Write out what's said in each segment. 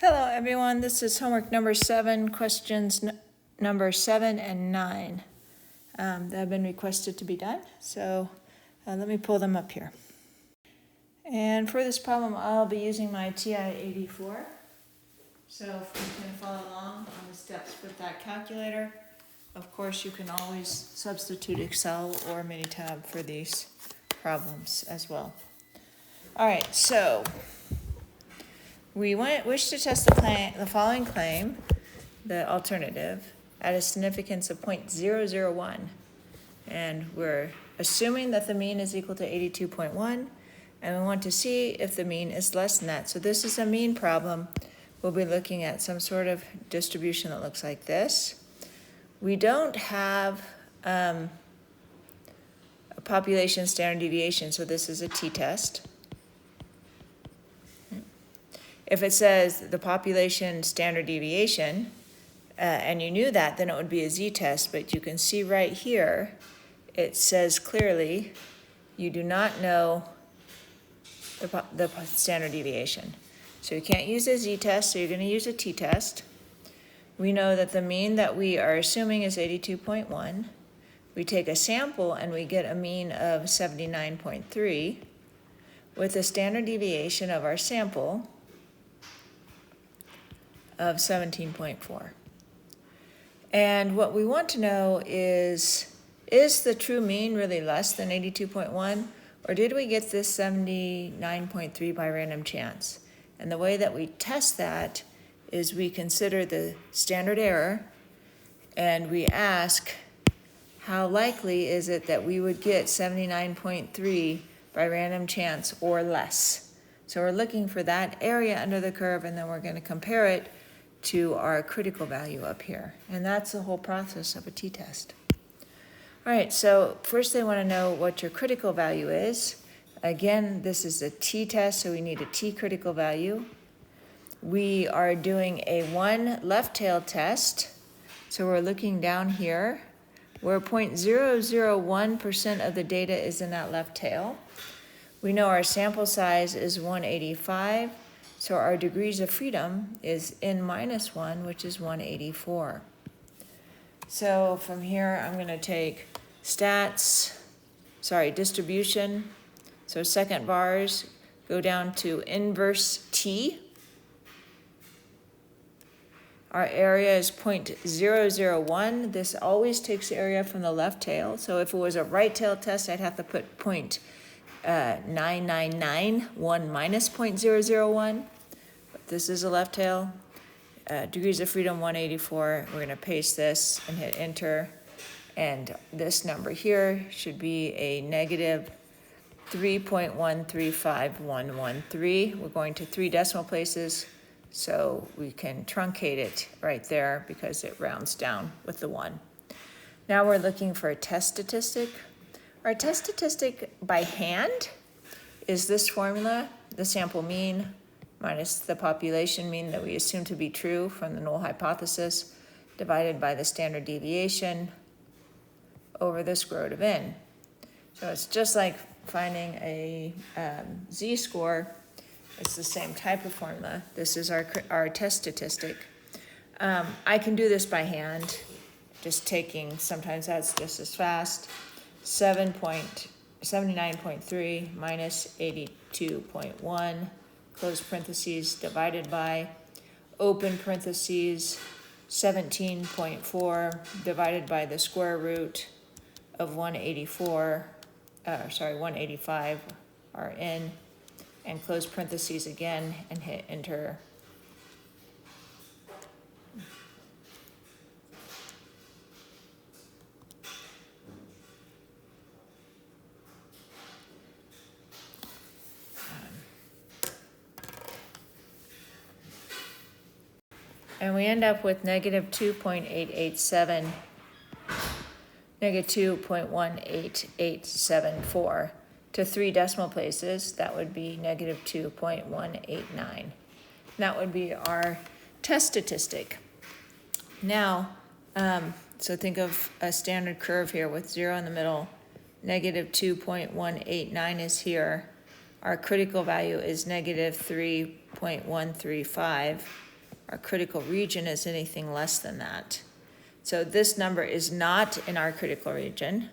Hello everyone, this is homework number 7, questions number 7 and 9 that have been requested to be done. So let me pull them up here. And for this problem, I'll be using my TI-84. So if you can follow along on the steps with that calculator, of course you can always substitute Excel or Minitab for these problems as well. All right, so we wish to test the following claim, the alternative, at a significance of 0.001. And we're assuming that the mean is equal to 82.1, and we want to see if the mean is less than that. So this is a mean problem. We'll be looking at some sort of distribution that looks like this. We don't have a population standard deviation, so this is a t-test. If it says the population standard deviation, and you knew that, then it would be a z-test, but you can see right here, it says clearly, you do not know the standard deviation. So you can't use a z-test, so you're going to use a t-test. We know that the mean that we are assuming is 82.1. We take a sample and we get a mean of 79.3 with a standard deviation of our sample of 17.4. And what we want to know is the true mean really less than 82.1, or did we get this 79.3 by random chance? And the way that we test that is we consider the standard error and we ask how likely is it that we would get 79.3 by random chance or less. So we're looking for that area under the curve, and then we're going to compare it to our critical value up here. And that's the whole process of a t-test. All right, so first they want to know what your critical value is. Again, this is a t-test, so we need a t critical value. We are doing a 1 left tail test. So we're looking down here where 0.001% of the data is in that left tail. We know our sample size is 185. So our degrees of freedom is n-1, which is 184. So from here, I'm going to take distribution. So second bars go down to inverse t. Our area is 0.001. This always takes area from the left tail. So if it was a right tail test, I'd have to put 0.9991 minus 0.001. But this is a left tail. Degrees of freedom 184. We're going to paste this and hit enter. And this number here should be a negative 3.135113. We're going to 3 decimal places, so we can truncate it right there because it rounds down with the 1. Now we're looking for a test statistic. Our test statistic by hand is this formula, the sample mean minus the population mean that we assume to be true from the null hypothesis, divided by the standard deviation over the square root of n. So it's just like finding a z-score. It's the same type of formula. This is our test statistic. I can do this by hand, just taking, sometimes that's just as fast, 79.3 minus 82.1, close parentheses, divided by, open parentheses, 17.4 divided by the square root of 185, our n, and close parentheses again and hit enter. And we end up with negative 2.887, negative 2.18874. To 3 decimal places, that would be negative 2.189. That would be our test statistic. Now, so think of a standard curve here with 0 in the middle. Negative 2.189 is here. Our critical value is negative 3.135. our critical region is anything less than that. So this number is not in our critical region,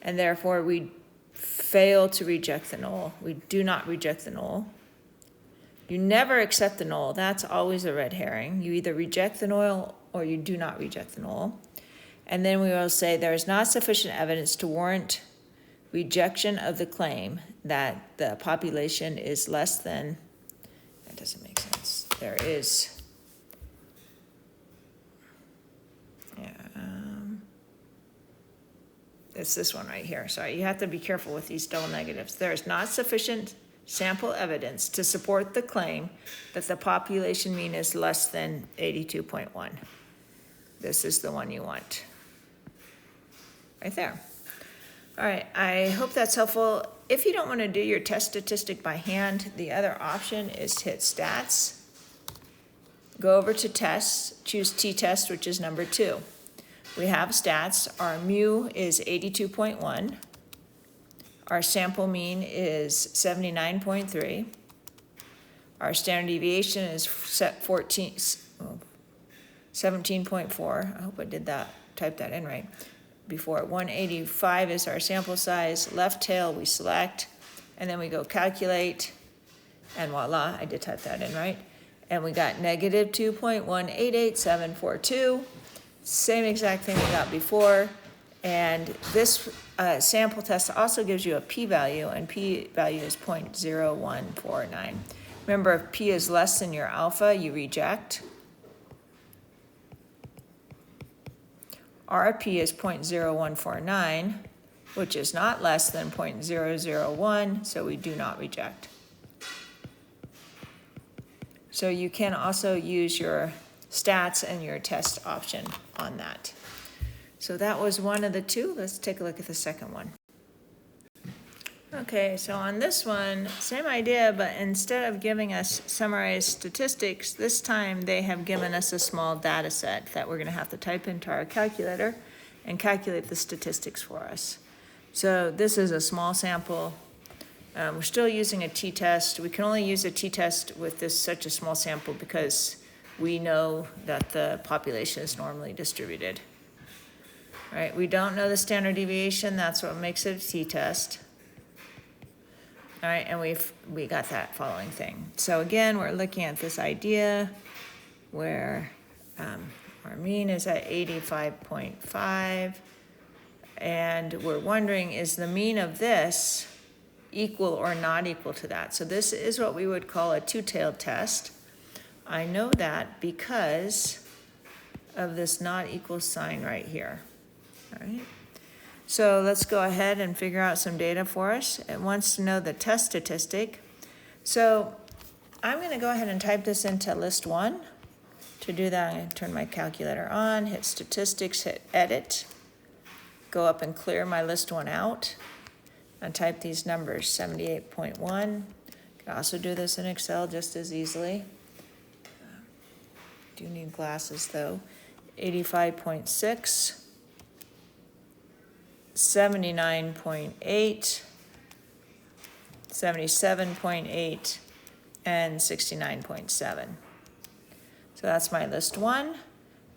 and therefore we fail to reject the null. We do not reject the null. You never accept the null. That's always a red herring. You either reject the null or you do not reject the null. And then we will say there is not sufficient evidence to warrant rejection of the claim that the population is less than, that doesn't make sense. There is, it's this one right here. Sorry, you have to be careful with these double negatives. There is not sufficient sample evidence to support the claim that the population mean is less than 82.1. This is the one you want. Right there. All right, I hope that's helpful. If you don't want to do your test statistic by hand, the other option is to hit stats, go over to tests, choose t-test, which is number 2. We have stats. Our mu is 82.1. Our sample mean is 79.3. Our standard deviation is 17.4. I hope I did that, typed that in right before. 185 is our sample size. Left tail we select, and then we go calculate, and voila, I did type that in right. And we got negative 2.188742. Same exact thing we got before. And this sample test also gives you a p-value, and p-value is 0.0149. Remember, if p is less than your alpha, you reject. Our p is 0.0149, which is not less than 0.001, so we do not reject. So you can also use your stats and your test option on that. So that was one of the two. Let's take a look at the second one. Okay, so on this one, same idea, but instead of giving us summarized statistics, this time they have given us a small data set that we're going to have to type into our calculator and calculate the statistics for us. So this is a small sample. We're still using a t-test. We can only use a t-test with this such a small sample because we know that the population is normally distributed. All right, we don't know the standard deviation. That's what makes it a t-test. All right, and we got that following thing. So again, we're looking at this idea where our mean is at 85.5, and we're wondering, is the mean of this equal or not equal to that? So this is what we would call a two-tailed test. I know that because of this not equal sign right here. All right. So let's go ahead and figure out some data for us. It wants to know the test statistic. So I'm going to go ahead and type this into list 1. To do that, I'm going to turn my calculator on, hit statistics, hit edit, go up and clear my list 1 out, and type these numbers, 78.1. Can also do this in Excel just as easily. Do need glasses though. 85.6. 79.8, 77.8, and 69.7. So that's my list 1.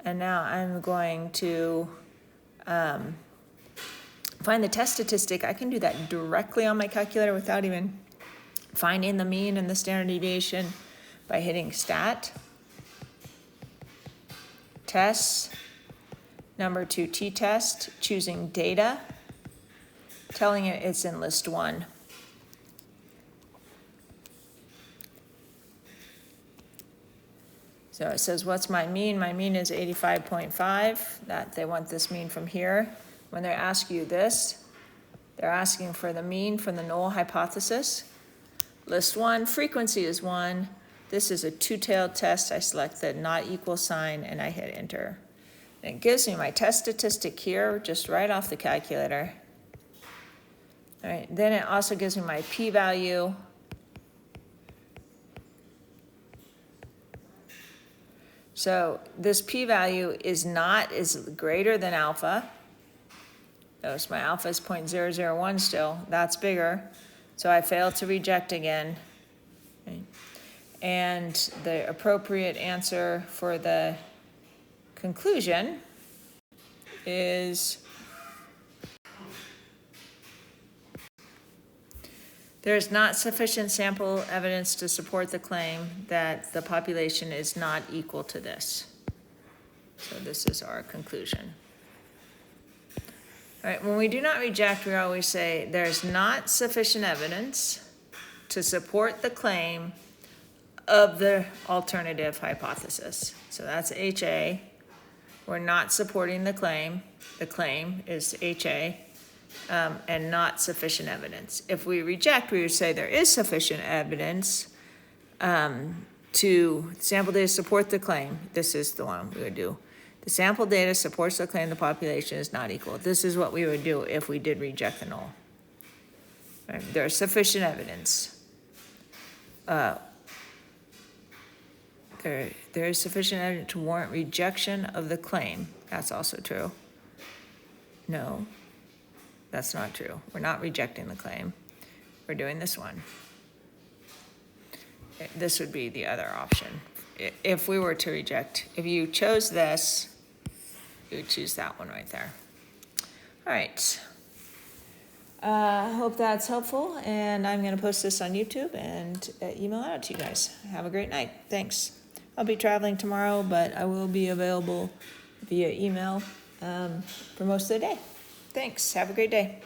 And now I'm going to find the test statistic. I can do that directly on my calculator without even finding the mean and the standard deviation by hitting stat, tests, number 2 t-test, choosing data, telling it it's in list 1. So it says, what's my mean? My mean is 85.5, that they want this mean from here. When they ask you this, they're asking for the mean from the null hypothesis. List 1, frequency is 1. This is a two-tailed test. I select the not equal sign and I hit enter. And it gives me my test statistic here, just right off the calculator. All right, then it also gives me my p-value. So this p-value is greater than alpha. Notice my alpha is 0.001 still. That's bigger. So I failed to reject again. Okay. And the appropriate answer for the conclusion is there is not sufficient sample evidence to support the claim that the population is not equal to this. So this is our conclusion. All right, when we do not reject, we always say there's not sufficient evidence to support the claim of the alternative hypothesis. So that's HA. We're not supporting the claim. The claim is HA, and not sufficient evidence. If we reject, we would say there is sufficient evidence to sample data support the claim. This is the one we would do. The sample data supports the claim the population is not equal. This is what we would do if we did reject the null. Right? There's sufficient evidence. There is sufficient evidence to warrant rejection of the claim. That's also true. No, that's not true. We're not rejecting the claim. We're doing this one. This would be the other option. If we were to reject, if you chose this, you would choose that one right there. All right. I hope that's helpful, and I'm going to post this on YouTube and email it out to you guys. Have a great night. Thanks. I'll be traveling tomorrow, but I will be available via email for most of the day. Thanks. Have a great day.